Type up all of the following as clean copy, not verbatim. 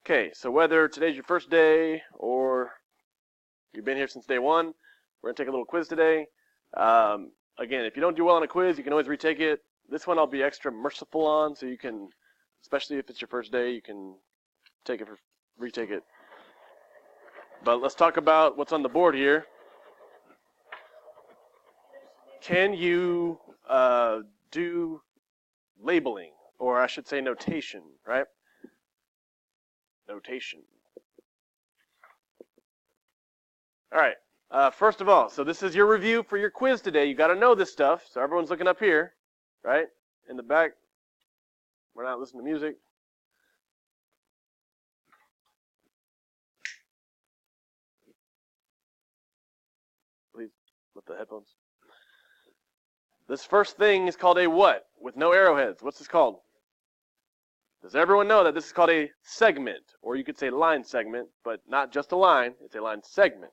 Okay, so whether today's your first day or you've been here since day one, we're going to take a little quiz today. Again, if you don't do well on a quiz, you can always retake it. This one I'll be extra merciful on, so you can, especially if it's your first day, you can retake it. But let's talk about what's on the board here. Can you do labeling, or I should say notation, right? Notation. All right. First of all, so this is your review for your quiz today. You got to know this stuff. So everyone's looking up here, right? In the back. We're not listening to music. Please, with the headphones. This first thing is called a what? With no arrowheads. What's this called? Does everyone know that this is called a segment? Or you could say line segment, but not just a line. It's a line segment.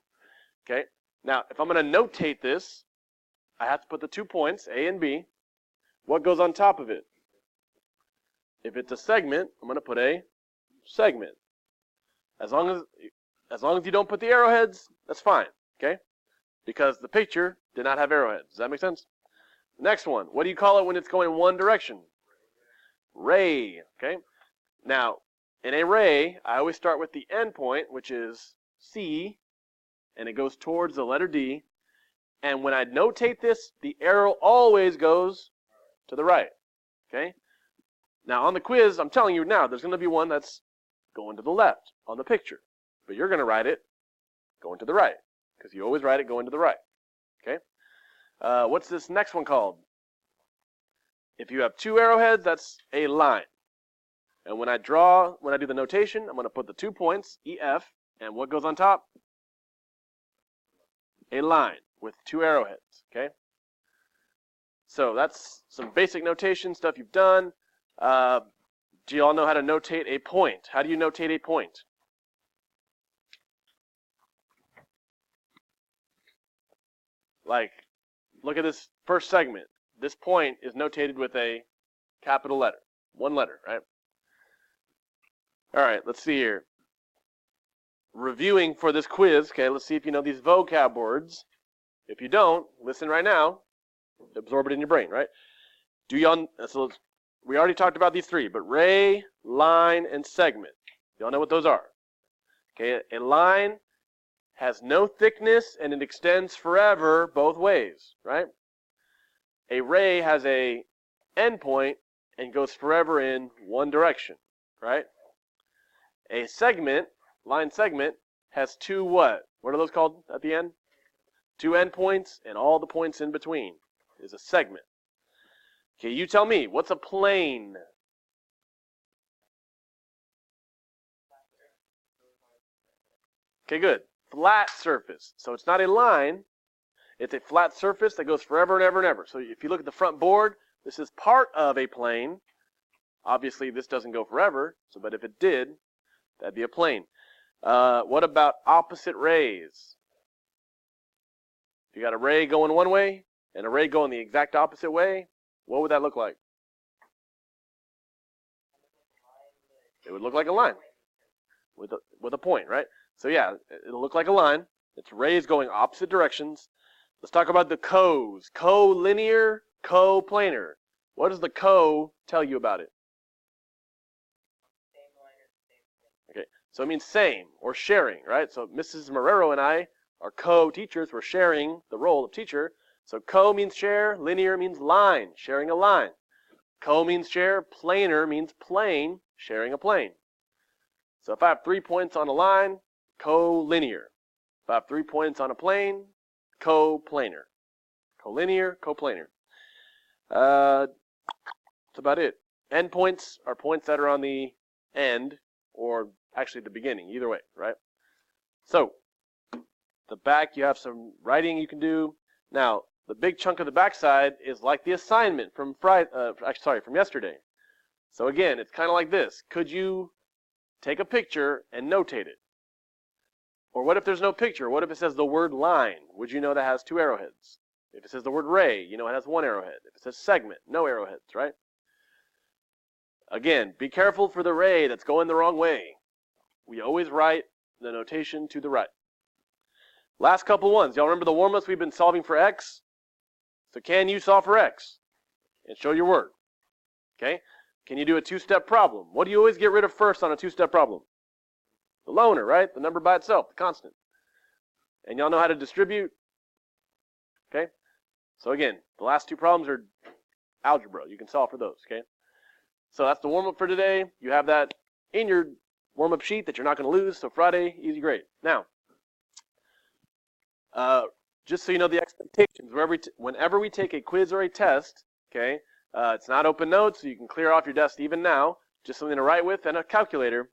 Okay? Now, if I'm going to notate this, I have to put the 2 points, A and B. What goes on top of it? If it's a segment, I'm going to put a segment. As long as you don't put the arrowheads, that's fine. Okay? Because the picture did not have arrowheads. Does that make sense? Next one. What do you call it when it's going one direction? Ray. Okay? Now, in a ray, I always start with the end point, which is C, and it goes towards the letter D. And when I notate this, the arrow always goes to the right. Okay? Now, on the quiz, I'm telling you now, there's going to be one that's going to the left on the picture. But you're going to write it going to the right, because you always write it going to the right. Okay? What's this next one called? If you have 2 arrowheads, that's a line. And when I do the notation, I'm going to put the 2 points, EF, and what goes on top? A line with 2 arrowheads. Okay? So that's some basic notation stuff you've done. Do you all know how to notate a point? How do you notate a point? Like, look at this first segment. This point is notated with a capital letter. 1 letter, right? All right, let's see here. Reviewing for this quiz, okay, let's see if you know these vocab words. If you don't, listen right now. Absorb it in your brain, right? So we already talked about these 3, but ray, line, and segment. Y'all know what those are. Okay, a line has no thickness and it extends forever both ways, right? A ray has a endpoint and goes forever in one direction, right? A segment, line segment, has 2 what? What are those called at the end? 2 endpoints and all the points in between is a segment. Okay, you tell me, what's a plane? Okay, good. Flat surface. So it's not a line. It's a flat surface that goes forever and ever and ever. So if you look at the front board, this is part of a plane. Obviously, this doesn't go forever. But if it did, that'd be a plane. What about opposite rays? If you got a ray going one way and a ray going the exact opposite way, what would that look like? It would look like a line with a point, right? So yeah, it'll look like a line. It's rays going opposite directions. Let's talk about the co's. Co-linear, co-planar. What does the co tell you about it? Okay, so it means same or sharing, right? So Mrs. Marrero and I are co-teachers. We're sharing the role of teacher. So co means share, linear means line, sharing a line. Co means share, planar means plane, sharing a plane. So if I have 3 points on a line, co-linear. If I have 3 points on a plane, co-planar. Co-linear, co-planar. That's about it. Endpoints are points that are on the end, or actually the beginning, either way, right? So, the back, you have some writing you can do. Now, the big chunk of the backside is like the assignment from from yesterday. So again, it's kind of like this. Could you take a picture and notate it? Or what if there's no picture? What if it says the word line? Would you know that has 2 arrowheads? If it says the word ray, you know it has 1 arrowhead. If it says segment, no arrowheads, right? Again, be careful for the ray that's going the wrong way. we always write the notation to the right. Last couple ones. Y'all remember the warm-ups we've been solving for x? So can you solve for x? And show your word. Okay? Can you do a two-step problem? What do you always get rid of first on a two-step problem? The loner, right? The number by itself, the constant. And y'all know how to distribute? Okay? So again, the last two problems are algebra. You can solve for those, okay? So that's the warm-up for today. You have that in your warm-up sheet that you're not going to lose. So Friday, easy grade. Now, just so you know the expectations, whenever we take a quiz or a test, okay, it's not open notes, so you can clear off your desk even now, just something to write with and a calculator.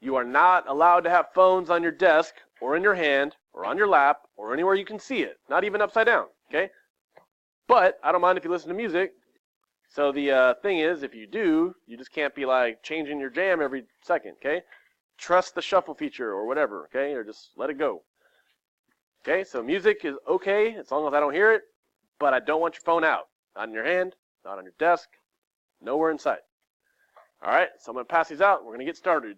You are not allowed to have phones on your desk or in your hand or on your lap or anywhere you can see it, not even upside down, okay? But I don't mind if you listen to music. So the thing is, if you do, you just can't be like changing your jam every second, okay? Trust the shuffle feature or whatever, okay? Or just let it go. Okay, so music is okay as long as I don't hear it, but I don't want your phone out. Not in your hand, not on your desk, nowhere in sight. All right, so I'm going to pass these out. We're going to get started.